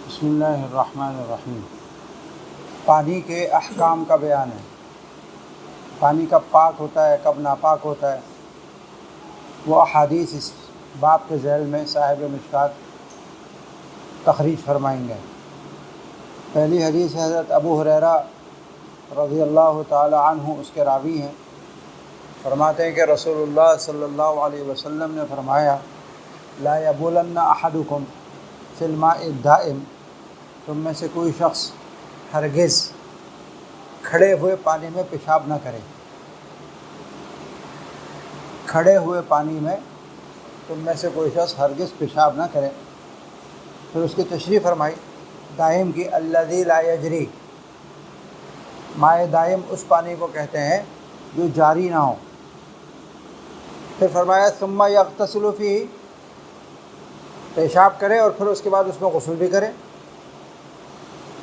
بسم اللہ الرحمن الرحیم۔ پانی کے احکام کا بیان ہے۔ پانی کب پاک ہوتا ہے، کب ناپاک ہوتا ہے، وہ احادیث اس باب کے ذیل میں صاحب مشکات تخریج فرمائیں گے۔ پہلی حدیث ہے حضرت ابو ہریرہ رضی اللہ تعالی عنہ، اس کے راوی ہیں، فرماتے ہیں کہ رسول اللہ صلی اللہ علیہ وسلم نے فرمایا، لا یبولن احدکم فی الماء الدائم، تم میں سے کوئی شخص ہرگز کھڑے ہوئے پانی میں پیشاب نہ کرے۔ کھڑے ہوئے پانی میں تم میں سے کوئی شخص ہرگز پیشاب نہ کرے۔ پھر اس کی تشریح فرمائی دائم کی، الذی لا یجری، مائع دائم اس پانی کو کہتے ہیں جو جاری نہ ہو۔ پھر فرمایا ثم یغتسل فیہ، پیشاب کرے اور پھر اس کے بعد اس میں غسل بھی کرے۔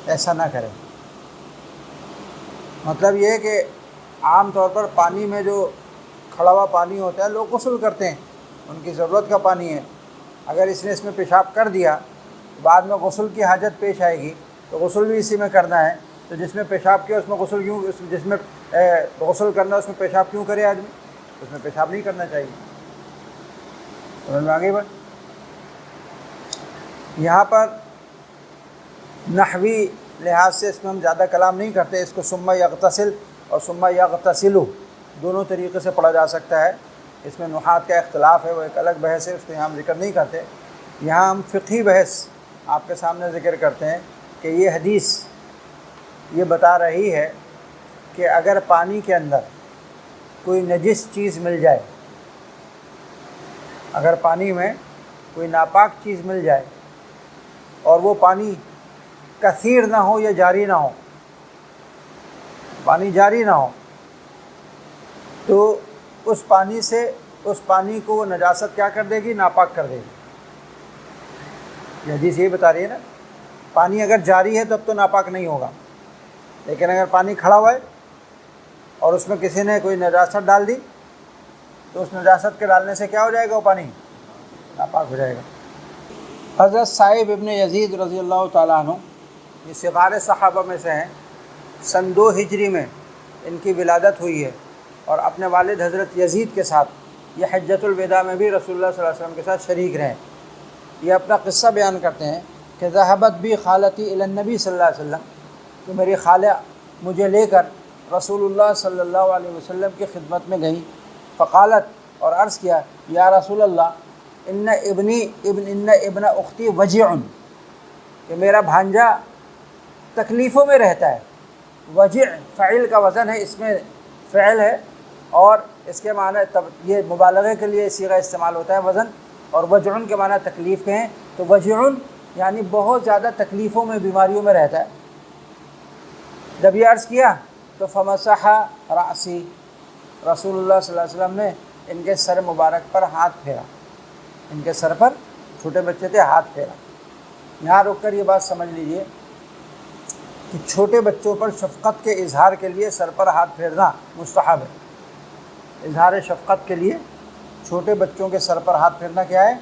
ایسا نہ کرے، مطلب یہ ہے کہ عام طور پر پانی میں جو کھڑا ہوا پانی ہوتا ہے لوگ غسل کرتے ہیں، ان کی ضرورت کا پانی ہے۔ اگر اس نے اس میں پیشاب کر دیا، بعد میں غسل کی حاجت پیش آئے گی تو غسل بھی اسی میں کرنا ہے، تو جس میں پیشاب کیا اس میں غسل کیوں، جس میں غسل کرنا اس میں پیشاب کیوں کرے آدمی؟ اس میں پیشاب نہیں کرنا چاہیے۔ سمجھ میں آگے بڑھ۔ یہاں پر نحوی لحاظ سے اس میں ہم زیادہ کلام نہیں کرتے، اس کو ثم یغتسل اور ثم یغتسل دونوں طریقے سے پڑھا جا سکتا ہے۔ اس میں نحات کا اختلاف ہے، وہ ایک الگ بحث ہے، اس کو یہاں ہم ذکر نہیں کرتے۔ یہاں ہم فقہی بحث آپ کے سامنے ذکر کرتے ہیں کہ یہ حدیث یہ بتا رہی ہے کہ اگر پانی کے اندر کوئی نجس چیز مل جائے، اگر پانی میں کوئی ناپاک چیز مل جائے اور وہ پانی کثیر نہ ہو یا جاری نہ ہو، پانی جاری نہ ہو، تو اس پانی سے اس پانی کو وہ نجاست کیا کر دے گی؟ ناپاک کر دے گی۔ یہ حدیث یہی بتا رہی ہے نا، پانی اگر جاری ہے تب تو ناپاک نہیں ہوگا، لیکن اگر پانی کھڑا ہوا ہے اور اس میں کسی نے کوئی نجاست ڈال دی تو اس نجاست کے ڈالنے سے کیا ہو جائے گا؟ وہ پانی ناپاک ہو جائے گا۔ حضرت صائب ابن یزید رضی اللہ تعالیٰ عنہ یہ صغار صحابہ میں سے ہیں، سن 2 ہجری میں ان کی ولادت ہوئی ہے، اور اپنے والد حضرت یزید کے ساتھ یہ حجۃ الوداع میں بھی رسول اللہ صلی اللہ علیہ وسلم کے ساتھ شریک رہے۔ یہ اپنا قصہ بیان کرتے ہیں کہ ذہبت بی خالتی الی النبی صلی اللہ علیہ وسلم، کہ میری خالہ مجھے لے کر رسول اللہ صلی اللہ علیہ وسلم کی خدمت میں گئیں، فقالت، اور عرض کیا، یا رسول اللہ ان ابن اختی وجیع، کہ میرا بھانجا تکلیفوں میں رہتا ہے۔ وجع فعل کا وزن ہے، اس میں فعل ہے اور اس کے معنی یہ مبالغے کے لیے صیغہ استعمال ہوتا ہے وزن، اور وجع کے معنی تکلیف کے ہیں، تو وجع یعنی بہت زیادہ تکلیفوں میں، بیماریوں میں رہتا ہے۔ جب یہ عرض کیا تو فمسح رأسی، رسول اللہ صلی اللہ علیہ وسلم نے ان کے سر مبارک پر ہاتھ پھیرا، ان کے سر پر، چھوٹے بچے تھے، ہاتھ پھیرا۔ یہاں رک کر یہ بات سمجھ لیجئے کہ چھوٹے بچوں پر شفقت کے اظہار کے لیے سر پر ہاتھ پھیرنا مستحب ہے۔ اظہار شفقت کے لیے چھوٹے بچوں کے سر پر ہاتھ پھیرنا کیا ہے؟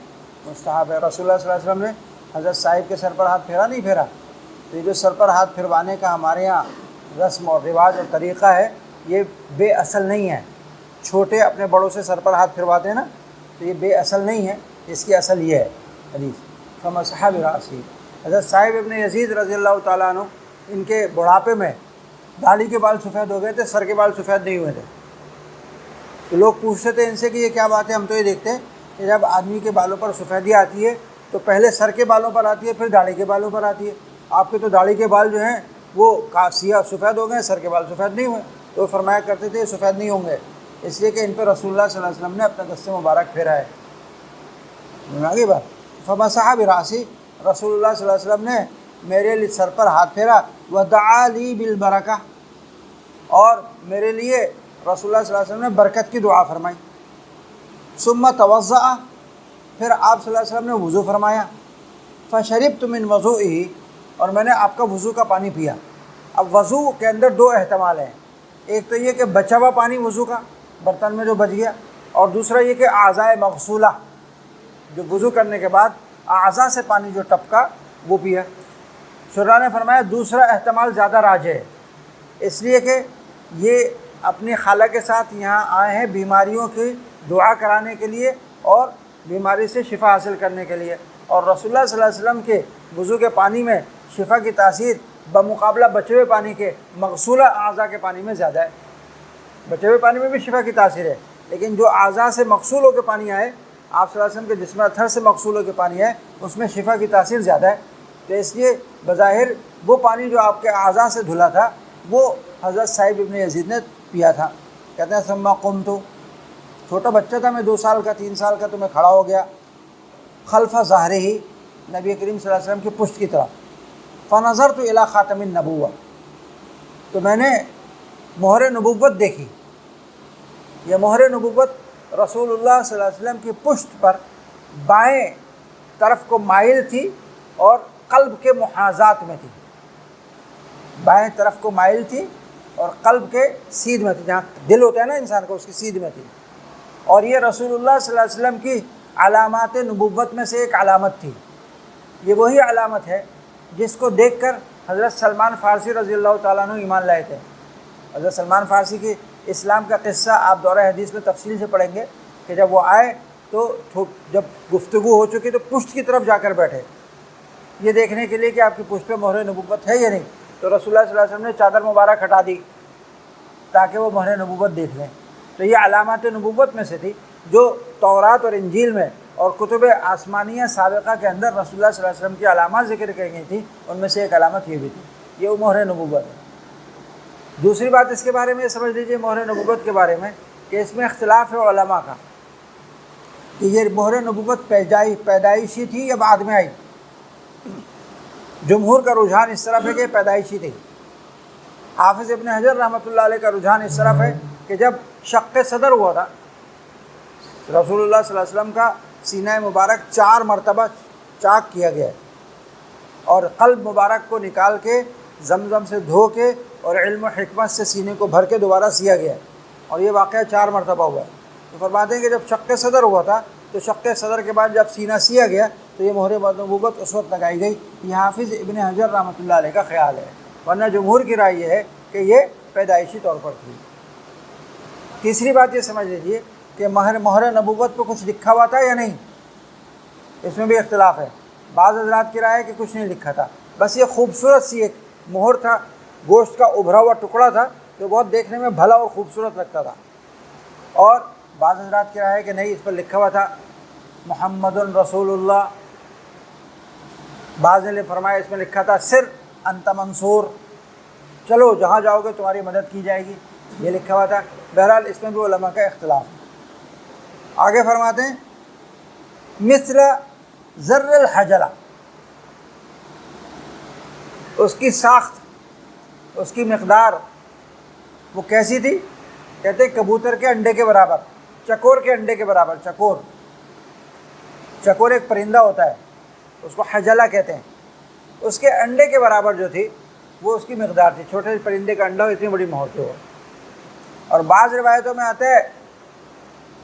مستحب ہے۔ رسول اللہ صلی اللہ علیہ وسلم نے حضرت صاحب کے سر پر ہاتھ پھیرا نہیں پھیرا؟ تو یہ جو سر پر ہاتھ پھروانے کا ہمارے یہاں رسم اور رواج اور طریقہ ہے، یہ بے اصل نہیں ہے۔ چھوٹے اپنے بڑوں سے سر پر ہاتھ پھرواتے ہیں نا، تو یہ بے اصل نہیں ہے، اس کی اصل یہ ہے حدیث۔ فمسح برأسی، حضرت صاحب ابن یزید رضی اللہ تعالیٰ عنہ، ان کے بڑھاپے میں داڑھی کے بال سفید ہو گئے تھے، سر کے بال سفید نہیں ہوئے تھے۔ تو لوگ پوچھتے تھے ان سے کہ یہ کیا بات ہے؟ ہم تو یہ دیکھتے ہیں کہ جب آدمی کے بالوں پر سفیدی آتی ہے تو پہلے سر کے بالوں پر آتی ہے، پھر داڑھی کے بالوں پر آتی ہے۔ آپ کے تو داڑھی کے بال جو ہیں وہ سیاہ سفید ہو گئے، سر کے بال سفید نہیں ہوئے۔ تو وہ فرمایا کرتے تھے سفید نہیں ہوں گے، اس لیے کہ ان پہ رسول اللہ صلی اللہ علیہ وسلم نے اپنا دست مبارک پھیرا ہے۔ آگے بات، فمسح برأسی، رسول اللہ صلی اللہ علیہ وسلم نے میرے سر پر ہاتھ پھیرا، ودعا لی بالبرکہ، اور میرے لیے رسول اللہ صلی اللہ علیہ وسلم نے برکت کی دعا فرمائی۔ ثم توضأ، پھر آپ صلی اللہ علیہ وسلم نے وضو فرمایا، فشربت من وضوئہ، اور میں نے آپ کا وضو کا پانی پیا۔ اب وضو کے اندر 2 احتمال ہیں، ایک تو یہ کہ بچا ہوا پانی وضو کا برتن میں جو بچ گیا، اور دوسرا یہ کہ اعضاء مغسولہ، جو وضو کرنے کے بعد اعضاء سے پانی جو ٹپکا وہ پیا۔ شراح نے فرمایا دوسرا احتمال زیادہ راجح ہے، اس لیے کہ یہ اپنی خالہ کے ساتھ یہاں آئے ہیں بیماریوں کی دعا کرانے کے لیے اور بیماری سے شفا حاصل کرنے کے لیے، اور رسول اللہ صلی اللہ علیہ وسلم کے وضو کے پانی میں شفا کی تاثیر بمقابلہ بچے ہوئے پانی کے مغسولہ اعضاء کے پانی میں زیادہ ہے۔ بچے ہوئے پانی میں بھی شفا کی تاثیر ہے، لیکن جو اعضاء سے مغسول ہو کے پانی آئے، آپ صلی اللہ علیہ وسلم کے جسم اطہر سے مغسول ہو کے پانی ہے، اس میں شفا کی تاثیر زیادہ ہے۔ تو اس لیے بظاہر وہ پانی جو آپ کے اعضاء سے دھلا تھا وہ حضرت صاحب ابن یزید نے پیا تھا۔ کہتے ہیں ثم قمت، چھوٹا بچہ تھا میں، 2 سال کا 3 سال کا، تو میں کھڑا ہو گیا خلف ظہرہ ہی، نبی کریم صلی اللہ علیہ وسلم کی پشت کی طرف، فنظرت الی خاتم النبوہ، تو میں نے مہر نبوت دیکھی۔ یہ مہر نبوت رسول اللہ صلی اللہ علیہ وسلم کی پشت پر بائیں طرف کو مائل تھی اور قلب کے محاذات میں تھی، بائیں طرف کو مائل تھی اور قلب کے سیدھ میں تھی، جہاں دل ہوتا ہے نا انسان کا، اس کی سیدھ میں تھی۔ اور یہ رسول اللہ صلی اللہ علیہ وسلم کی علامات نبوت میں سے ایک علامت تھی۔ یہ وہی علامت ہے جس کو دیکھ کر حضرت سلمان فارسی رضی اللہ تعالیٰ عنہ ایمان لائے تھے۔ حضرت سلمان فارسی کی اسلام کا قصہ آپ دورہ حدیث میں تفصیل سے پڑھیں گے کہ جب وہ آئے تو جب گفتگو ہو چکی تو پشت کی طرف جا کر بیٹھے، یہ دیکھنے کے لیے کہ آپ کی پشت پہ مہر نبوت ہے یا نہیں۔ تو رسول اللہ صلی اللہ علیہ وسلم نے چادر مبارک ہٹا دی تاکہ وہ مہر نبوت دیکھ لیں۔ تو یہ علامات نبوت میں سے تھی جو تورات اور انجیل میں اور کتب آسمانیہ سابقہ کے اندر رسول اللہ صلی اللہ علیہ وسلم کی علامات ذکر کی گئی تھیں، ان میں سے ایک علامت یہ بھی تھی، یہ وہ مہر نبوت ہے۔ دوسری بات اس کے بارے میں یہ سمجھ لیجئے مہر نبوت کے بارے میں کہ اس میں اختلاف ہے علماء کا کہ یہ مہر نبوت پیدائشی تھی یا بعد میں آئی۔ جمہور کا رجحان اس طرف ہے کہ پیدائشی تھی۔ حافظ ابن حجر رحمۃ اللہ علیہ کا رجحان اس طرف ہے کہ جب شق صدر ہوا تھا، رسول اللہ صلی اللہ علیہ وسلم کا سینہ مبارک 4 مرتبہ چاک کیا گیا ہے اور قلب مبارک کو نکال کے زمزم سے دھو کے اور علم و حکمت سے سینے کو بھر کے دوبارہ سیا گیا ہے، اور یہ واقعہ 4 مرتبہ ہوا ہے۔ تو فرماتے ہیں کہ جب شق صدر ہوا تھا تو شق صدر کے بعد جب سینہ سیا گیا تو یہ مہر نبوت اس وقت لگائی گئی۔ یہ حافظ ابن حجر رحمۃ اللہ علیہ کا خیال ہے، ورنہ جمہور کی رائے یہ ہے کہ یہ پیدائشی طور پر تھی۔ تیسری بات یہ سمجھ لیجیے کہ مہر نبوت پہ کچھ لکھا ہوا تھا یا نہیں، اس میں بھی اختلاف ہے۔ بعض حضرات کی رائے ہے کہ کچھ نہیں لکھا تھا، بس یہ خوبصورت سی ایک مہر تھا، گوشت کا ابھرا ہوا ٹکڑا تھا جو بہت دیکھنے میں بھلا اور خوبصورت لگتا تھا۔ اور بعض حضرات کی رائے ہے کہ نہیں، اس پر لکھا ہوا تھا محمد رسول اللہ، بعض نے فرمایا اس میں لکھا تھا سر انت منصور، چلو جہاں جاؤ گے تمہاری مدد کی جائے گی، یہ لکھا ہوا تھا۔ بہرحال اس میں بھی علماء کا اختلاف ہے۔ آگے فرماتے ہیں مثل ذر الحجلہ، اس کی ساخت، اس کی مقدار وہ کیسی تھی؟ کہتے ہیں کبوتر کے انڈے کے برابر، چکور کے انڈے کے برابر۔ چکور ایک پرندہ ہوتا ہے، اس کو حجلہ کہتے ہیں، اس کے انڈے کے برابر جو تھی وہ اس کی مقدار تھی۔ چھوٹے پرندے کا انڈا ہو اتنی بڑی مہر تھی وہ۔ اور بعض روایتوں میں آتا ہے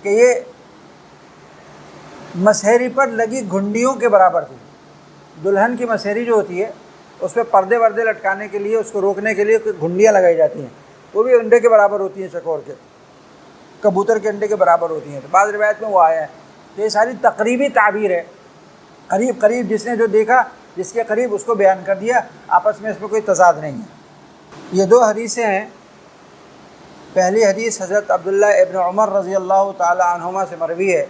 کہ یہ مسحری پر لگی گھنڈیوں کے برابر تھی۔ دلہن کی مسحری جو ہوتی ہے اس پہ پردے وردے لٹکانے کے لیے، اس کو روکنے کے لیے گھنڈیاں لگائی جاتی ہیں، وہ بھی انڈے کے برابر ہوتی ہیں، چکور کے، کبوتر کے انڈے کے برابر ہوتی ہیں۔ تو بعض روایت میں وہ آیا ہے۔ تو یہ ساری تقریبی تعبیر ہے، قریب قریب جس نے جو دیکھا، جس کے قریب اس کو بیان کر دیا، آپس میں اس میں کوئی تضاد نہیں ہے۔ یہ 2 حدیثیں ہیں۔ پہلی حدیث حضرت عبداللہ ابن عمر رضی اللہ تعالی عنہما سے مروی ہے،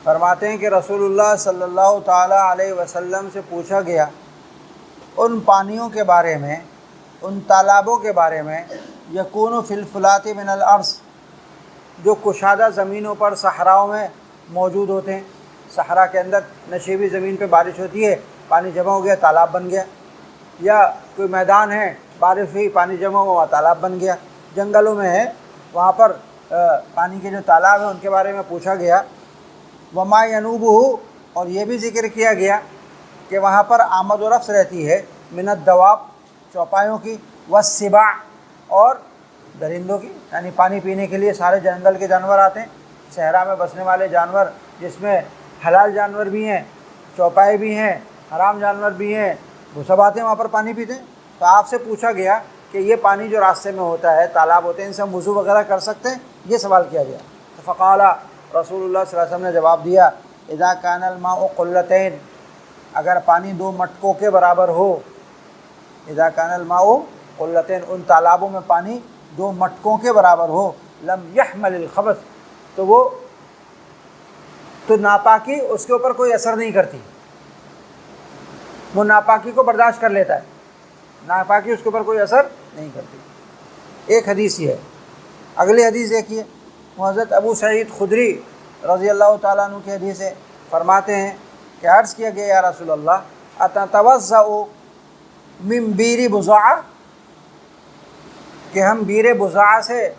فرماتے ہیں کہ رسول اللہ صلی اللہ تعالی علیہ وسلم سے پوچھا گیا ان پانیوں کے بارے میں، ان تالابوں کے بارے میں، یکون فی الفلات من الارض، جو کشادہ زمینوں پر صحراؤں میں موجود ہوتے ہیں۔ صحرا کے اندر نشیبی زمین پہ بارش ہوتی ہے، پانی جمع ہو گیا، تالاب بن گیا، یا کوئی میدان ہے، بارش ہوئی، پانی جمع ہوا، تالاب بن گیا۔ جنگلوں میں ہے، وہاں پر پانی کے جو تالاب ہیں ان کے بارے میں پوچھا گیا۔ وما ینوبہ، اور یہ بھی ذکر کیا گیا کہ وہاں پر آمد و رفت رہتی ہے، من الدواب، چوپایوں کی، والسباع، اور درندوں کی، یعنی پانی پینے کے لیے سارے جنگل کے جانور آتے ہیں۔ صحرا میں بسنے والے جانور جس میں حلال جانور بھی ہیں، چوپائے بھی ہیں، حرام جانور بھی ہیں، وہ سب آتے ہیں وہاں پر پانی پیتے ہیں. تو آپ سے پوچھا گیا کہ یہ پانی جو راستے میں ہوتا ہے، تالاب ہوتے ہیں، ان سے ہم وضو وغیرہ کر سکتے ہیں؟ یہ سوال کیا گیا. فقال رسول اللہ صلی اللہ علیہ وسلم نے جواب دیا، اذا کان الماء قلتین، اگر پانی 2 مٹکوں کے برابر ہو. اذا کان الماء قلتین، ان تالابوں میں پانی 2 مٹکوں کے برابر ہو. لم يحمل الخبث، تو ناپاکی اس کے اوپر کوئی اثر نہیں کرتی، وہ ناپاکی کو برداشت کر لیتا ہے، ناپاکی اس کے اوپر کوئی اثر نہیں کرتی. ایک حدیث یہ ہے. اگلی حدیث دیکھیے، حضرت ابو سعید خدری رضی اللہ تعالیٰ عنہ کی حدیث ہے. فرماتے ہیں کہ عرض کیا گیا یا رسول اللہ اتتوضأ من بیر بضاعہ، کہ ہم بیر بضاعہ سے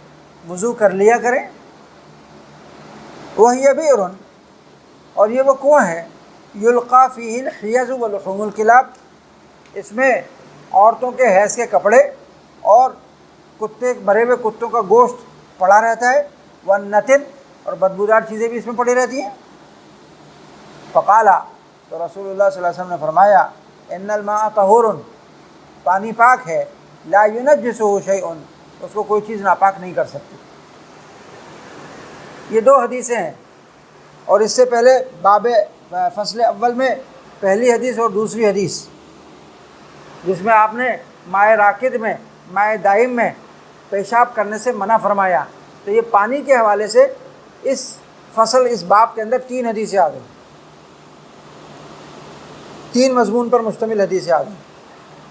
وضو کر لیا کریں. وہی بئر، اور یہ وہ کنواں ہے، یلقا فیہ الحیض ولحوم الکلاب، اس میں عورتوں کے حیض کے کپڑے اور کتے، مرے ہوئے کتوں کا گوشت پڑا رہتا ہے. والنتن، اور بدبودار چیزیں بھی اس میں پڑی رہتی ہیں. فقالا، تو رسول اللہ صلی اللہ علیہ وسلم نے فرمایا، ان الماء طہور، پانی پاک ہے، لا ینجسہ شیء، اس کو کوئی چیز ناپاک نہیں کر سکتی. یہ 2 حدیثیں ہیں. اور اس سے پہلے باب فصل اول میں پہلی حدیث اور دوسری حدیث، جس میں آپ نے مائع راکد میں، مائع دائم میں پیشاب کرنے سے منع فرمایا. تو یہ پانی کے حوالے سے اس فصل، اس باب کے اندر 3 حدیثیں آ گئیں، 3 مضمون پر مشتمل حدیثیں آ گئیں.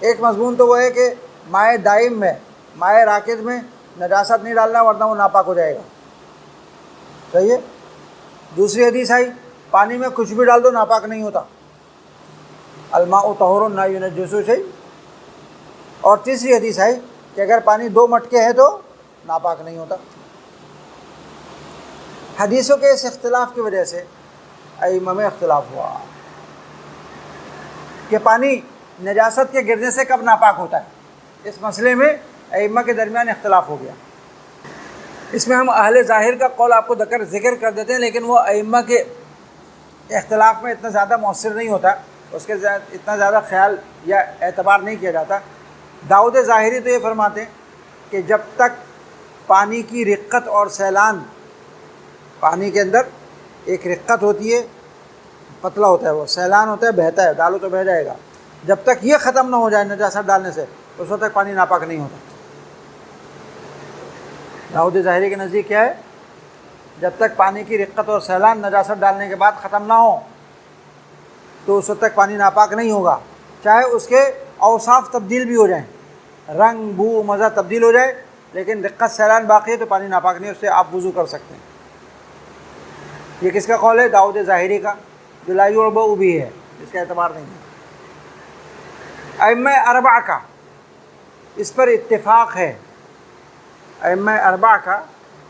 ایک مضمون تو وہ ہے کہ مائع دائم میں، مائع راکد میں نجاست نہیں ڈالنا ورنہ وہ ناپاک ہو جائے گا. صحیح ہے. دوسری حدیث آئی پانی میں کچھ بھی ڈال دو ناپاک نہیں ہوتا، الماء طہور لا ینجسہ شیء. اور تیسری حدیث آئی کہ اگر پانی 2 مٹکے ہے تو ناپاک نہیں ہوتا. حدیثوں کے اس اختلاف کی وجہ سے ائمہ میں اختلاف ہوا کہ پانی نجاست کے گرنے سے کب ناپاک ہوتا ہے. اس مسئلے میں ائمہ کے درمیان اختلاف ہو گیا. اس میں ہم اہل ظاہر کا قول آپ کو ذکر کر دیتے ہیں، لیکن وہ ائمہ کے اختلاف میں اتنا زیادہ مؤثر نہیں ہوتا، اس کے اتنا زیادہ خیال یا اعتبار نہیں کیا جاتا. داؤد ظاہری تو یہ فرماتے ہیں کہ جب تک پانی کی رقت اور سیلان، پانی کے اندر ایک رقت ہوتی ہے، پتلا ہوتا ہے، وہ سیلان ہوتا ہے، بہتا ہے، ڈالو تو بہہ جائے گا، جب تک یہ ختم نہ ہو جائے نجاست ڈالنے سے، اس وقت تک پانی ناپاک نہیں ہوتا. داؤد ظاہری کے نزدیک کیا ہے؟ جب تک پانی کی رقت اور سیلان نجاست ڈالنے کے بعد ختم نہ ہو تو اس وقت تک پانی ناپاک نہیں ہوگا، چاہے اس کے اوصاف تبدیل بھی ہو جائیں، رنگ، بو، مزہ تبدیل ہو جائے، لیکن رقت سیلان باقی ہے تو پانی ناپاک نہیں، اس سے آپ وضو کر سکتے ہیں. یہ کس کا قول ہے؟ داؤد ظاہری کا، جو لا یعبأ بھی ہے، اس کا اعتبار نہیں ہے. ائمہ اربعہ کا اس پر اتفاق ہے، ائمہ اربعہ کا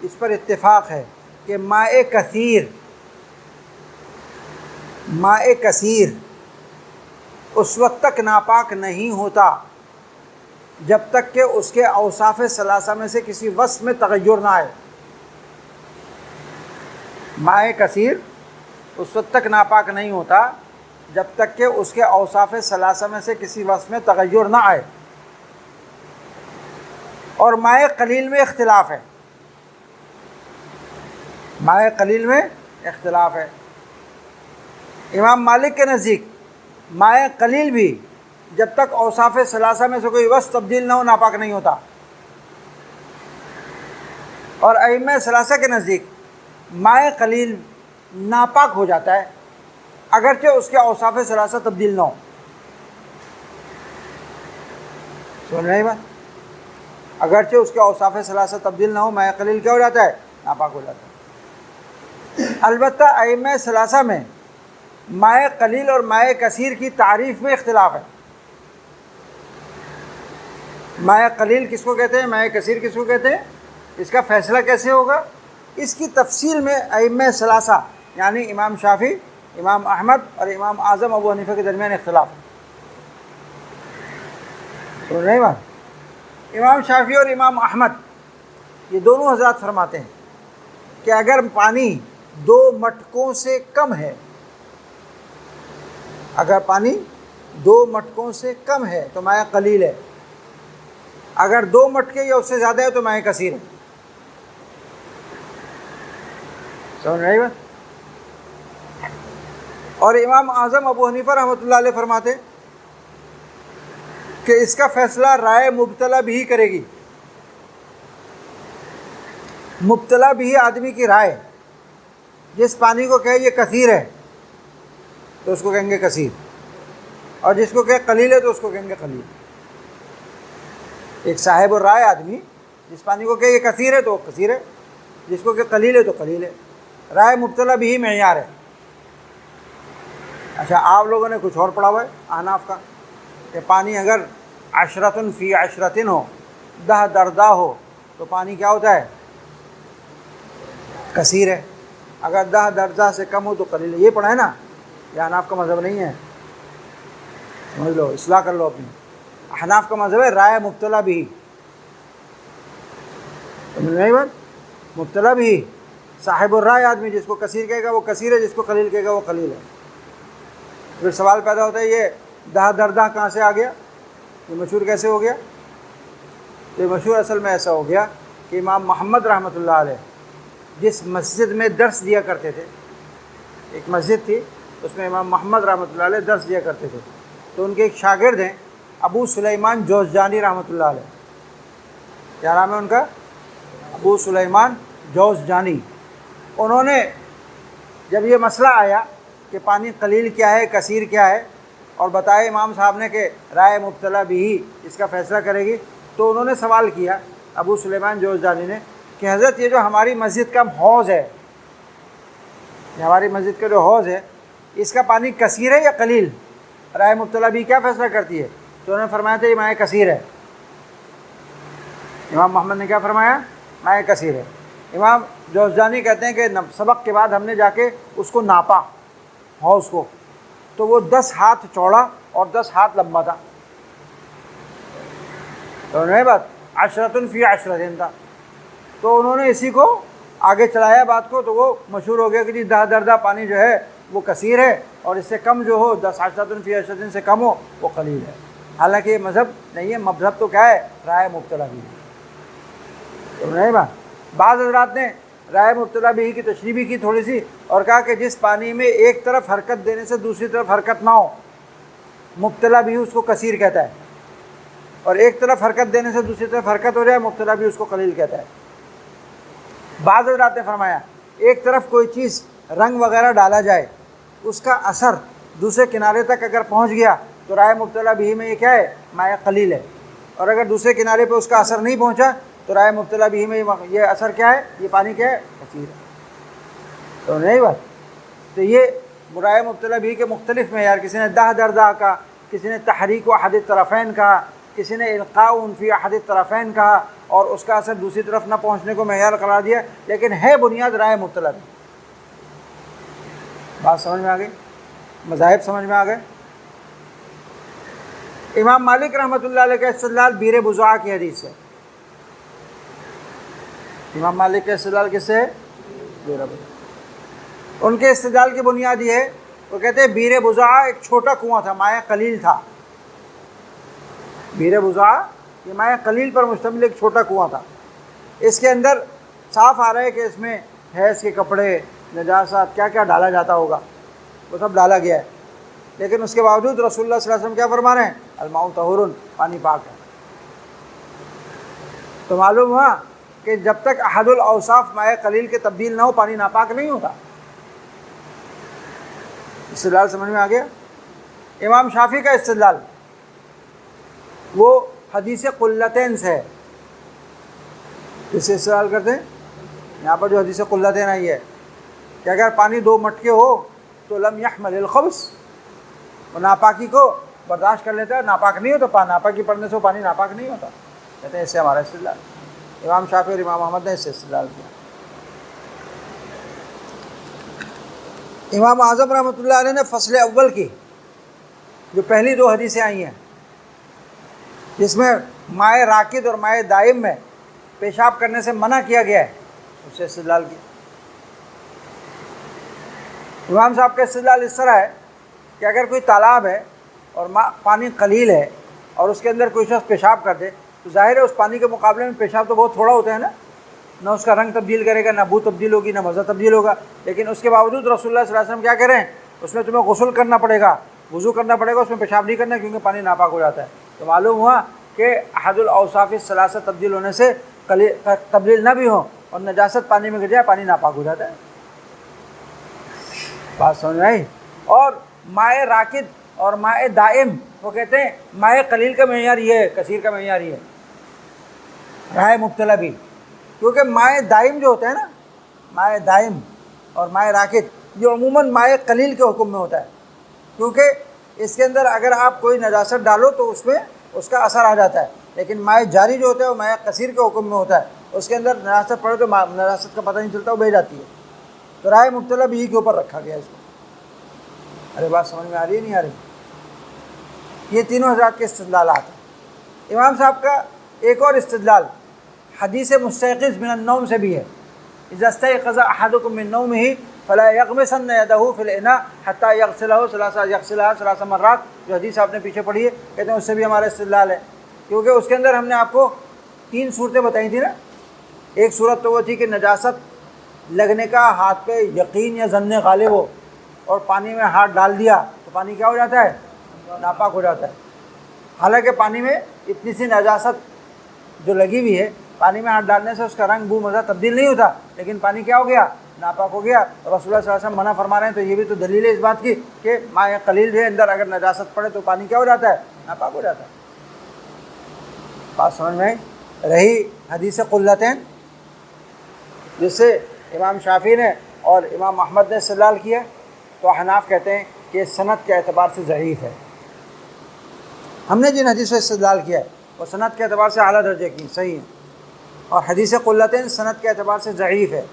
اس پر اتفاق ہے کہ ماء کثیر اس وقت تک ناپاک نہیں ہوتا جب تک کہ اس کے اوصاف ثلاثہ میں سے کسی وصف میں تغیر نہ آئے. ماء کثیر اس وقت تک ناپاک نہیں ہوتا جب تک کہ اس کے اوصاف ثلاثہ میں سے کسی وصف میں تغیر نہ آئے. اور ماء قلیل میں اختلاف ہے، ماء قلیل میں اختلاف ہے. امام مالک کے نزدیک ماء قلیل بھی جب تک اوصاف ثلاثہ میں سے کوئی وصف تبدیل نہ ہو ناپاک نہیں ہوتا. اور ائمہ ثلاثہ کے نزدیک ماء قلیل ناپاک ہو جاتا ہے اگرچہ اس کے اوصاف ثلاثہ تبدیل نہ ہو. سمجھ رہے ہیں بات؟ اگرچہ اس کے اوصاف ثلاثہ تبدیل نہ ہو، ماء قلیل کیا ہو جاتا ہے؟ ناپاک ہو جاتا ہے. البتہ ائمہ ثلاثہ میں ماء قلیل اور ماء کثیر کی تعریف میں اختلاف ہے. ماء قلیل کس کو کہتے ہیں، ماء کثیر کس کو کہتے ہیں، اس کا فیصلہ کیسے ہوگا، اس کی تفصیل میں ائمہ ثلاثہ یعنی امام شافعی، امام احمد اور امام اعظم ابو حنیفہ کے درمیان اختلاف ہے. سن رہے ہیں بات؟ امام شافعی اور امام احمد یہ دونوں حضرات فرماتے ہیں کہ اگر پانی 2 مٹکوں سے کم ہے، اگر پانی 2 مٹکوں سے کم ہے تو ماء قلیل ہے، اگر 2 مٹکے یا اس سے زیادہ ہے تو ماء کثیر ہے۔ سمجھ رہی بات؟ اور امام اعظم ابو حنیفہ رحمۃ اللہ علیہ فرماتے کہ اس کا فیصلہ رائے مبتلا بھی کرے گی۔ مبتلا بھی آدمی کی رائے، جس پانی کو کہے یہ کثیر ہے تو اس کو کہیں گے کثیر، اور جس کو کہے قلیل ہے تو اس کو کہیں گے قلیل۔ ایک صاحب الرائے آدمی جس پانی کو کہے یہ کثیر ہے تو وہ کثیر ہے، جس کو کہ قلیل ہے تو قلیل ہے۔ رائے مبتلا بھی معیار ہے۔ اچھا، آپ لوگوں نے کچھ اور پڑھا ہوا ہے احناف کا کہ پانی اگر عشرتن فی عشرتن ہو، 10 درجہ ہو تو پانی کیا ہوتا ہے؟ کثیر ہے۔ اگر 10 درجہ سے کم ہو تو قلیل ہے۔ یہ پڑھا ہے نا؟ یہ احناف کا مذہب نہیں ہے، سمجھ لو، اصلاح کر لو اپنی۔ احناف کا مذہب ہے رائے مبتلا بھی، سمجھ نہیں بات؟ مبتلا بھی صاحب الرائے آدمی، جس کو کثیر کہے گا وہ کثیر ہے، جس کو قلیل کہے گا وہ قلیل ہے۔ پھر سوال پیدا ہوتا ہے یہ 10 درجہ کہاں سے آ گیا؟ یہ مشہور کیسے ہو گیا؟ یہ مشہور اصل میں ایسا ہو گیا کہ امام محمد رحمۃ اللہ علیہ جس مسجد میں درس دیا کرتے تھے، ایک مسجد تھی اس میں امام محمد رحمۃ اللہ علیہ درس دیا کرتے تھے، تو ان کے ایک شاگرد ہیں ابو سلیمان جوزجانی رحمۃ اللہ علیہ۔ کیا نام ہے ان کا؟ ابو سلیمان جوزجانی۔ انہوں نے جب یہ مسئلہ آیا کہ پانی قلیل کیا ہے کثیر کیا ہے، اور بتایا امام صاحب نے کہ رائے مبتلا بھی اس کا فیصلہ کرے گی، تو انہوں نے سوال کیا ابو سلیمان جوزجانی نے کہ حضرت یہ جو ہماری مسجد کا حوض ہے، یہ ہماری مسجد کا جو حوض ہے، اس کا پانی کثیر ہے یا قلیل؟ رائے مبتلا بھی کیا فیصلہ کرتی ہے؟ تو انہوں نے فرمایا تھا یہ ماء کثیر ہے۔ امام محمد نے کیا فرمایا؟ ماء کثیر ہے۔ امام جوزجانی کہتے ہیں کہ سبق کے بعد ہم نے جا کے اس کو ناپا حوض کو، تو وہ 10 ہاتھ چوڑا اور 10 ہاتھ لمبا تھا۔ تو انہوں نے بات عشرتن فی عشرتن تھا، تو انہوں نے اسی کو آگے چلایا بات کو، تو وہ مشہور ہو گیا کہ جی 10 درجہ پانی جو ہے وہ کثیر ہے، اور اس سے کم جو ہو 10 عشرتن فی عشرتن سے کم ہو وہ قلیل ہے۔ حالانکہ یہ مذہب نہیں ہے، مذہب تو کیا ہے؟ رائے مبتلا بھی ہے۔ تو نہیں بات، بعض حضرات نے رائے مبتلا بھی کی تشریح بھی کی تھوڑی سی، اور کہا کہ جس پانی میں ایک طرف حرکت دینے سے دوسری طرف حرکت نہ ہو، مبتلا بھی اس کو کثیر کہتا ہے، اور ایک طرف حرکت دینے سے دوسری طرف حرکت ہو جائے مبتلا بھی اس کو قلیل کہتا ہے۔ بعض حضرات نے فرمایا ایک طرف کوئی چیز رنگ وغیرہ ڈالا جائے، اس کا اثر دوسرے کنارے تک اگر پہنچ گیا تو رائے مبتلا بھی میں یہ کیا ہے؟ ماء قلیل ہے، اور اگر دوسرے کنارے پہ اس کا اثر نہیں پہنچا تو رائے مبتلا بھی میں یہ اثر کیا ہے؟ یہ پانی کیا ہے؟ کثیر ہے۔ تو نہیں بات، تو یہ رائے مبتلا بھی کے مختلف معیار، کسی نے 10 درجہ کا، کسی نے تحریک و احد الطرفین کہا، کسی نے القاء فی احد الطرفین کہا، اور اس کا اثر دوسری طرف نہ پہنچنے کو معیار قرار دیا، لیکن ہے بنیاد رائے مبتلا بھی۔ بات سمجھ میں آ گئی؟ مذاہب سمجھ میں آ گئے؟ امام مالک رحمۃ اللہ علیہ کا استدلال بیر بضاعہ کی حدیث سے۔ امام مالک کا استدلال کس سے ہے؟ بیر بضاعہ۔ ان کے استدلال کی بنیاد یہ ہے، وہ کہتے ہیں بیر بضاعہ ایک چھوٹا کنواں تھا، ماء قلیل تھا۔ بیر بضاعہ یہ ماء قلیل پر مشتمل ایک چھوٹا کنواں تھا، اس کے اندر صاف آ رہا ہے کہ اس میں حیض کے کپڑے، نجاست، کیا کیا ڈالا جاتا ہوگا، وہ سب ڈالا گیا ہے، لیکن اس کے باوجود رسول اللہ صلی اللہ علیہ وسلم کیا فرما رہے ہیں؟ الماء طہور، پانی پاک ہے۔ تو معلوم ہوا کہ جب تک احد الاوصاف ماء قلیل کے تبدیل نہ ہو پانی ناپاک نہیں ہوتا۔ استدلال سمجھ میں آ گیا؟ امام شافعی کا استدلال وہ حدیث قلتین سے ہے۔ کس سے استدلال کرتے ہیں؟ یہاں پر جو حدیث قلتین آئی ہے کہ اگر پانی 2 مٹکے ہو تو لم یحمل الخبث، وہ ناپاکی کو برداشت کر لیتا ہے، ناپاک نہیں ہوتا، ناپاکی پڑنے سے وہ پانی ناپاک نہیں ہوتا۔ کہتے ہیں اس سے ہمارا استدلال، امام شافعی اور امام احمد نے اس سے استدلال کیا۔ امام اعظم رحمۃ اللہ علیہ نے فصل اول کی جو پہلی 2 حدیثیں آئی ہیں، جس میں ماء راکد اور ماء دائم میں پیشاب کرنے سے منع کیا گیا ہے، اس سے استدلال کیا۔ امام صاحب کا استدلال اس طرح ہے کہ اگر کوئی تالاب ہے اور پانی قلیل ہے اور اس کے اندر کوئی شخص پیشاب کر دے تو ظاہر ہے اس پانی کے مقابلے میں پیشاب تو بہت تھوڑا ہوتا ہے نا، نہ اس کا رنگ تبدیل کرے گا، نہ بو تبدیل ہوگی، نہ مزہ تبدیل ہوگا، لیکن اس کے باوجود رسول اللہ صلی اللہ علیہ وسلم کیا کہہ رہے ہیں، اس میں تمہیں غسل کرنا پڑے گا، وضو کرنا پڑے گا، اس میں پیشاب نہیں کرنا کیونکہ پانی ناپاک ہو جاتا ہے۔ تو معلوم ہوا کہ احد الاوصاف الثلاثہ تبدیل ہونے سے تبدیل نہ بھی ہو اور نجاست پانی میں گر جائے پانی ناپاک ہو جاتا ہے۔ بات سمجھ میں آئی؟ اور مائع راکد اور مائع دائم، وہ کہتے ہیں مائع قلیل کا معیار یہ ہے، کثیر کا معیار یہ ہے، رائے مبتلا بھی، کیونکہ مائع دائم جو ہوتا ہے نا، مائع دائم اور مائع راکد یہ عموماً مائع قلیل کے حکم میں ہوتا ہے، کیونکہ اس کے اندر اگر آپ کوئی نجاست ڈالو تو اس میں اس کا اثر آ جاتا ہے، لیکن مائع جاری جو ہوتا ہے وہ مائع کثیر کے حکم میں ہوتا ہے، اس کے اندر نجاست پڑے تو نجاست کا پتہ نہیں چلتا، وہ بہہ جاتی ہے۔ تو رائے مبتلا بھی کے اوپر رکھا گیا اس کو۔ ارے بات سمجھ میں آ رہی ہے نہیں آ رہی؟ یہ تینوں حضرات کے استدلالات ہیں۔ امام صاحب کا ایک اور استدلال حدیث مستيقظ من النوم سے بھی ہے، اذا استيقظ احدكم من نومه فلا يغمسن يده في الاناء حتى يغسلها ثلاث مرات، جو حدیث آپ نے پیچھے پڑھی ہے، کہتے ہیں اس سے بھی ہمارا استدلال ہے، کیونکہ اس کے اندر ہم نے آپ کو 3 صورتیں بتائی تھیں نا۔ ایک صورت تو وہ تھی کہ نجاست لگنے کا ہاتھ پہ یقین یا ظن غالب ہو اور پانی میں ہاتھ ڈال دیا تو پانی کیا ہو جاتا ہے؟ ناپاک ہو جاتا ہے، حالانکہ پانی میں اتنی سی نجاست جو لگی ہوئی ہے، پانی میں ہاتھ ڈالنے سے اس کا رنگ بو مزہ تبدیل نہیں ہوتا، لیکن پانی کیا ہو گیا؟ ناپاک ہو گیا۔ رسول اللہ صلی اللہ علیہ وسلم منع فرما رہے ہیں، تو یہ بھی تو دلیل ہے اس بات کی کہ مائع قلیل کے اندر اگر نجاست پڑے تو پانی کیا ہو جاتا ہے؟ ناپاک ہو جاتا ہے۔ بات سمجھ میں رہی؟ حدیث قلتین جس سے امام شافعی نے اور امام احمد نے استدلال کیا، تو احناف کہتے ہیں کہ سند کے اعتبار سے ضعیف ہے۔ ہم نے جن حدیث سے استدلال کیا ہے وہ سند کے اعتبار سے اعلیٰ درجے کی صحیح ہے، اور حدیث قلتین سند کے اعتبار سے ضعیف ہے،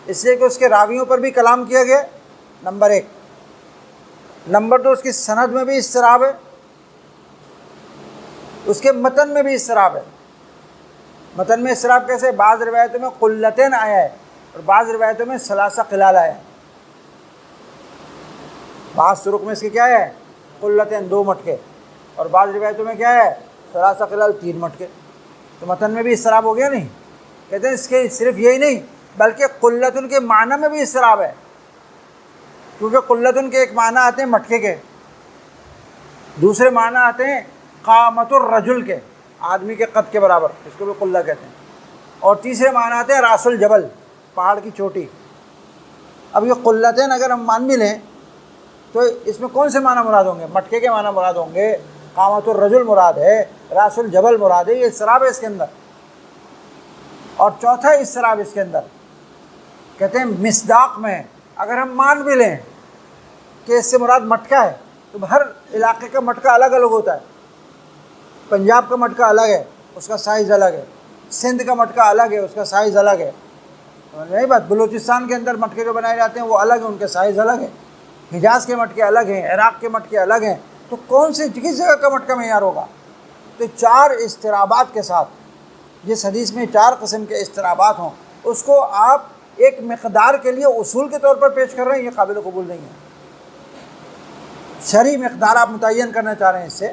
اس لیے کہ اس کے راویوں پر بھی کلام کیا گیا، نمبر 1۔ نمبر 2، اس کی سند میں بھی اضطراب ہے، اس کے متن میں بھی اضطراب ہے۔ متن میں اضطراب کیسے؟ بعض روایتوں میں قلتین آیا ہے اور بعض روایتوں میں ثلاثہ قلال آیا ہے۔ بعض طرق میں اس کے کیا ہے؟ قلتین 2 مٹکے، اور بعض روایتوں میں کیا ہے؟ ثلاثہ قلال 3 مٹکے۔ تو متن میں بھی اضطراب ہو گیا نہیں؟ کہتے ہیں اس کے صرف یہی نہیں بلکہ قلتن کے معنی میں بھی اضطراب ہے، کیونکہ قلتن کے ایک معنی آتے ہیں مٹکے کے، دوسرے معنی آتے ہیں قامت الرجل کے، آدمی کے قد کے برابر، اس کو بھی قلہ کہتے ہیں، اور تیسرے معنی آتے ہیں راس الجبل، پہاڑ کی چوٹی۔ اب یہ قلتین اگر ہم مان بھی لیں تو اس میں کون سے معنی مراد ہوں گے؟ مٹکے کے معنی مراد ہوں گے، قامت الرجل مراد ہے، راس الجبل مراد ہے، یہ اضطراب ہے اس کے اندر۔ اور چوتھا اضطراب اس کے اندر کہتے ہیں مصداق میں، اگر ہم مان بھی لیں کہ اس سے مراد مٹکا ہے تو ہر علاقے کا مٹکا الگ الگ ہوتا ہے۔ پنجاب کا مٹکا الگ ہے، اس کا سائز الگ ہے، سندھ کا مٹکا الگ ہے، اس کا سائز الگ ہے، نہیں بات؟ بلوچستان کے اندر مٹکے جو بنائے جاتے ہیں وہ الگ ہیں، ان کے سائز الگ ہیں، حجاز کے مٹکے الگ ہیں، عراق کے مٹکے الگ ہیں، تو کون سی کس جگہ کا مٹکا معیار ہوگا؟ تو 4 اضطرابات کے ساتھ، جس حدیث میں 4 قسم کے اضطرابات ہوں، اس کو آپ ایک مقدار کے لیے اصول کے طور پر پیش کر رہے ہیں، یہ قابل قبول نہیں ہے۔ شرعی مقدار آپ متعین کرنا چاہ رہے ہیں، اس سے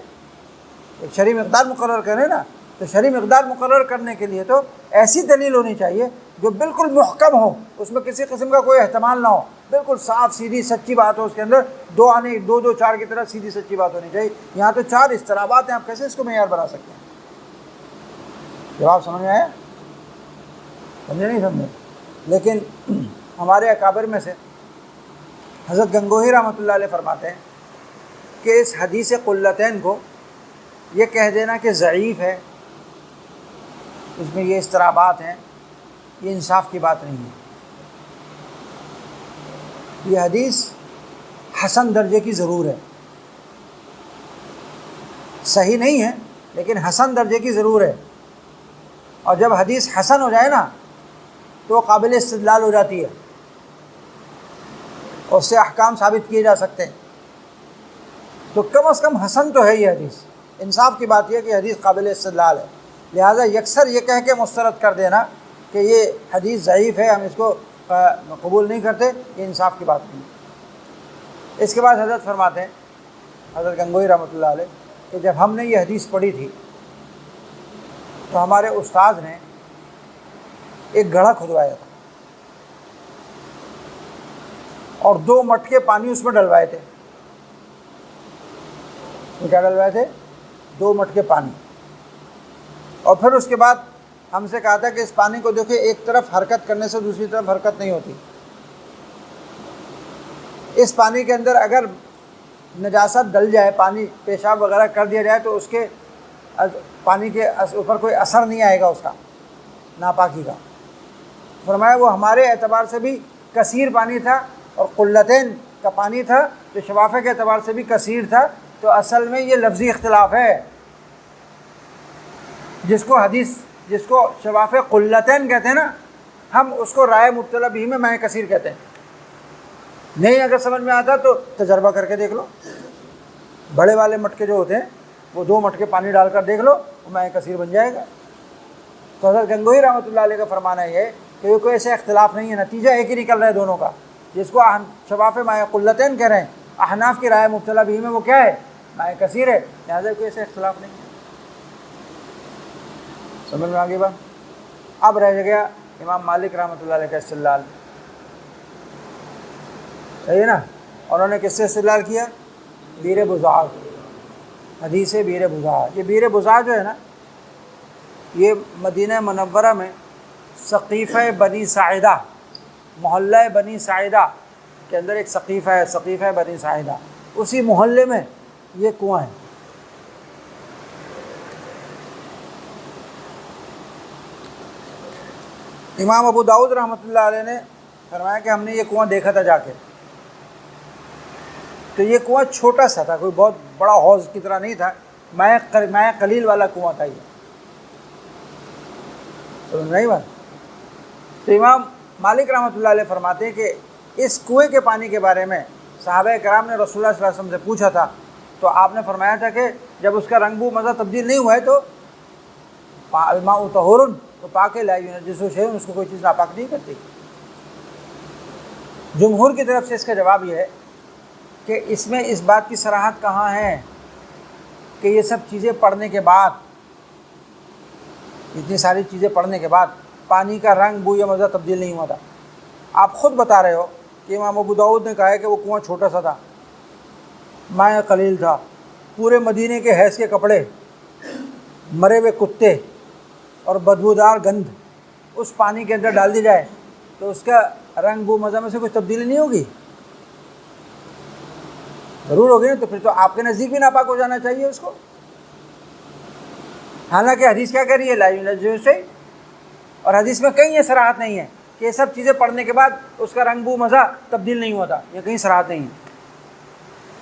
ایک شرعی مقدار مقرر کریں نا، تو شرعی مقدار مقرر کرنے کے لیے تو ایسی دلیل ہونی چاہیے جو بالکل محکم ہو، اس میں کسی قسم کا کوئی احتمال نہ ہو، بالکل صاف سیدھی سچی بات ہو، اس کے اندر 2 آنے 2 2 4 کی طرح سیدھی سچی بات ہونی چاہیے۔ یہاں تو 4 اضطرابات ہیں، آپ کیسے اس کو معیار بنا سکتے ہیں؟ جواب سمجھ میں آیا؟ سمجھے نہیں سمجھے؟ لیکن ہمارے اکابر میں سے حضرت گنگوہی رحمۃ اللہ علیہ فرماتے ہیں کہ اس حدیث قلتین کو یہ کہہ دینا کہ ضعیف ہے، اس میں یہ اضطرابات ہیں، یہ انصاف کی بات نہیں ہے۔ یہ حدیث حسن درجے کی ضرور ہے، صحیح نہیں ہے لیکن حسن درجے کی ضرور ہے، اور جب حدیث حسن ہو جائے نا تو قابل استدلال ہو جاتی ہے، اور اس سے احکام ثابت کیے جا سکتے ہیں۔ تو کم از کم حسن تو ہے یہ حدیث، انصاف کی بات یہ ہے کہ حدیث قابل استدلال ہے، لہٰذا یکسر یہ کہہ کے مسترد کر دینا کہ یہ حدیث ضعیف ہے، ہم اس کو قبول نہیں کرتے، یہ انصاف کی بات نہیں ہے۔ اس کے بعد حضرت فرماتے ہیں حضرت گنگوئی رحمۃ اللہ علیہ کہ جب ہم نے یہ حدیث پڑھی تھی تو ہمارے استاد نے ایک گڑھا کھدوایا تھا اور 2 مٹکے پانی اس میں ڈلوائے تھے. کیا ڈلوائے تھے؟ 2 مٹکے پانی. اور پھر اس کے بعد ہم سے کہا تھا کہ اس پانی کو دیکھیں ایک طرف حرکت کرنے سے دوسری طرف حرکت نہیں ہوتی. اس پانی کے اندر اگر نجاست ڈل جائے، پانی پیشاب وغیرہ کر دیا جائے تو اس کے پانی کے اوپر کوئی اثر نہیں آئے گا اس کا ناپاکی کا. فرمایا وہ ہمارے اعتبار سے بھی کثیر پانی تھا اور قلتین کا پانی تھا، جو شفافے کے اعتبار سے بھی کثیر تھا. تو اصل میں یہ لفظی اختلاف ہے. جس کو شفاف قلتین کہتے ہیں نا، ہم اس کو رائے مبتلا بھی میں مائع کثیر کہتے ہیں. نہیں اگر سمجھ میں آتا تو تجربہ کر کے دیکھ لو. بڑے والے مٹکے جو ہوتے ہیں وہ 2 مٹکے پانی ڈال کر دیکھ لو، وہ مائع کثیر بن جائے گا. تو حضرت گنگوئی رحمۃ اللہ علیہ کا فرمانا یہ ہے کہ یہ کوئی ایسا اختلاف نہیں ہے، نتیجہ ایک ہی نکل رہا ہے دونوں کا. جس کو شفاف مائع قلتین کہہ رہے ہیں، احناف کی رائے مبتلا بھی میں وہ کیا ہے؟ مائع کثیر ہے. لہٰذا کوئی ایسا اختلاف نہیں ہے. سمجھ میں آگے بات. اب رہ گیا امام مالک رحمۃ اللہ علیہ کا استدلال. صحیح ہے نا؟ انہوں نے کس سے استدلال کیا؟ بیر بضاع، حدیث بیر بضاع. یہ بیر بضاع جو ہے نا، یہ مدینہ منورہ میں سقیفہ بنی ساعدہ، محلہ بنی ساعدہ کے اندر ایک سقیفہ ہے، سقیفہ بنی ساعدہ. اسی محلے میں یہ کنواں ہے. امام ابو داؤد رحمۃ اللہ علیہ نے فرمایا کہ ہم نے یہ کنواں دیکھا تھا جا کے. تو یہ کنواں چھوٹا سا تھا، کوئی بہت بڑا حوض کی طرح نہیں تھا، مائع قلیل والا کنواں تھا یہ. سمجھ نہیں بات. تو امام مالک رحمۃ اللہ علیہ فرماتے ہیں کہ اس کنویں کے پانی کے بارے میں صحابہ کرام نے رسول اللہ صلی اللہ علیہ وسلم سے پوچھا تھا، تو آپ نے فرمایا تھا کہ جب اس کا رنگ بو مزہ تبدیل نہیں ہوا ہے تو الماء طہور، تو پاک لا ینجس شیء، اس کو کوئی چیز ناپاک نہیں کرتی. جمہور کی طرف سے اس کا جواب یہ ہے کہ اس میں اس بات کی صراحت کہاں ہے کہ یہ سب چیزیں پڑھنے کے بعد، اتنی ساری چیزیں پڑھنے کے بعد پانی کا رنگ بو یا مزہ تبدیل نہیں ہوا تھا. آپ خود بتا رہے ہو کہ امام ابو داؤد نے کہا ہے کہ وہ کنواں چھوٹا سا تھا، مائع قلیل تھا. پورے مدینے کے حیض کے کپڑے، مرے ہوئے کتے اور بدبودار گند اس پانی کے اندر ڈال دی جائے تو اس کا رنگ بو مزہ میں سے کچھ تبدیلی نہیں ہوگی؟ ضرور ہوگی نا. تو پھر تو آپ کے نزدیک بھی ناپاک ہو جانا چاہیے اس کو. حالانکہ حدیث کیا کہہ رہی ہے؟ لا ینجس شیء. اور حدیث میں کہیں یہ صراحت نہیں ہے کہ یہ سب چیزیں پڑھنے کے بعد اس کا رنگ بو مزہ تبدیل نہیں ہوتا، یہ کہیں صراحت نہیں ہے.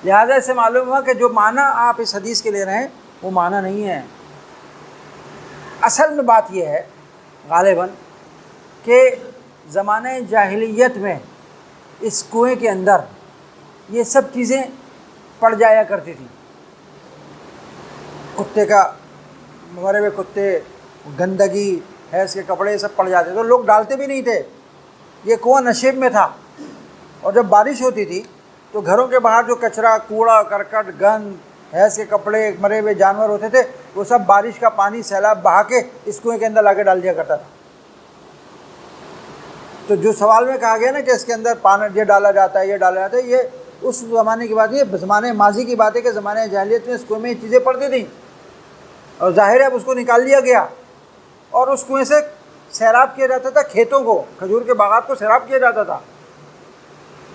لہٰذا اس سے معلوم ہوا کہ جو معنی آپ اس حدیث کے لے رہے ہیں وہ معنی نہیں ہے. اصل میں بات یہ ہے غالباً کہ زمانہ جاہلیت میں اس کنویں کے اندر یہ سب چیزیں پڑ جایا کرتی تھیں. کتے کا، مرے ہوئے کتے، گندگی، حیض کے کپڑے، یہ سب پڑ جاتے تو لوگ ڈالتے بھی نہیں تھے. یہ کنواں نشیب میں تھا، اور جب بارش ہوتی تھی تو گھروں کے باہر جو کچرا، کوڑا کرکٹ، گند، حیض کے کپڑے، مرے ہوئے جانور ہوتے تھے، وہ سب بارش کا پانی سیلاب بہا کے اس کنویں کے اندر لا کے ڈال دیا کرتا تھا. تو جو سوال میں کہا گیا نا کہ اس کے اندر پانی یہ ڈالا جاتا ہے، یہ ڈالا جاتا ہے، یہ اس زمانے کی بات ہے، یہ زمانے ماضی کی بات ہے کہ زمانے جاہلیت میں اس کنویں میں یہ چیزیں پڑتی تھیں. اور ظاہر ہے اب اس کو نکال لیا گیا اور اس کنویں سے سیراب کیا جاتا تھا، کھیتوں کو، کھجور کے باغات کو سیراب کیا جاتا تھا.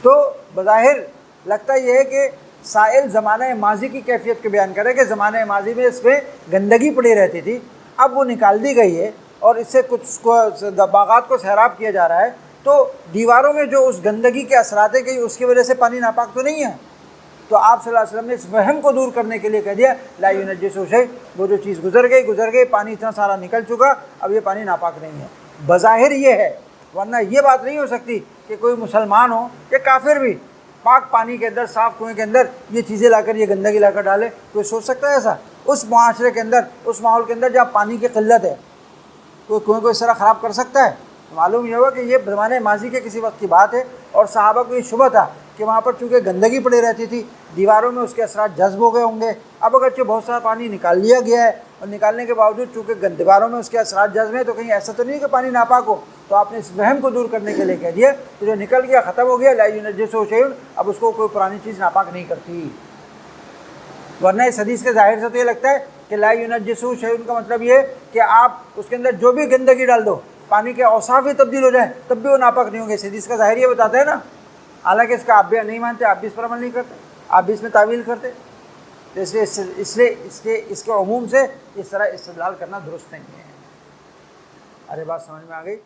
تو بظاہر لگتا یہ ہے کہ سائل زمانہ ماضی کی کیفیت کو بیان کرے کہ زمانہ ماضی میں اس پہ گندگی پڑی رہتی تھی، اب وہ نکال دی گئی ہے اور اس سے کچھ باغات کو سیراب کیا جا رہا ہے. تو دیواروں میں جو اس گندگی کے اثرات ہیں کہ اس کی وجہ سے پانی ناپاک تو نہیں ہے. تو آپ صلی اللہ علیہ وسلم نے اس وہم کو دور کرنے کے لیے کہہ دیا لا ینجس شیء، وہ جو چیز گزر گئی، پانی اتنا سارا نکل چکا، اب یہ پانی ناپاک نہیں ہے. بظاہر یہ ہے، ورنہ یہ بات نہیں ہو سکتی کہ کوئی مسلمان ہو یا کافر بھی پاک پانی کے اندر، صاف کنویں کے اندر یہ چیزیں لا کر، یہ گندگی لا کر ڈالے. کوئی سوچ سکتا ہے ایسا؟ اس معاشرے کے اندر، اس ماحول کے اندر جہاں پانی کی قلت ہے، کوئی کنویں کو اس طرح خراب کر سکتا ہے؟ معلوم یہ ہوا کہ یہ زمانے ماضی کے کسی وقت کی بات ہے، اور صحابہ کو یہ شبہ تھا کہ وہاں پر چونکہ گندگی پڑی رہتی تھی، دیواروں میں اس کے اثرات جذب ہو گئے ہوں گے۔ اب اگرچہ بہت سارا پانی نکال لیا گیا ہے، اور نکالنے کے باوجود چونکہ دیواروں میں اس کے اثرات جذب ہیں، تو کہیں ایسا تو نہیں کہ پانی ناپاک ہو، تو آپ نے اس وہم کو دور کرنے کے لیے کہہ دیا کہ جو نکل گیا ختم ہو گیا، لا ینجسہ شیء، اب اس کو کوئی پرانی چیز ناپاک نہیں کرتی۔ ورنہ اس حدیث کے ظاہر سے تو یہ لگتا ہے کہ لا ینجسہ شیء کا مطلب یہ کہ آپ اس کے اندر جو بھی گندگی ڈال دو، پانی کے اوصاف ہی تبدیل ہو جائیں، تب بھی وہ ناپاک نہیں ہوں گے۔ اس حدیث کا ظاہر یہ بتاتا ہے نا، حالانکہ اس کا آپ بھی نہیں مانتے، آپ بھی اس پر عمل نہیں کرتے، آپ بھی اس میں تعویل کرتے، تو اس کے عموم سے اس طرح استدلال کرنا درست نہیں ہے۔ ارے بات سمجھ میں آ گئی؟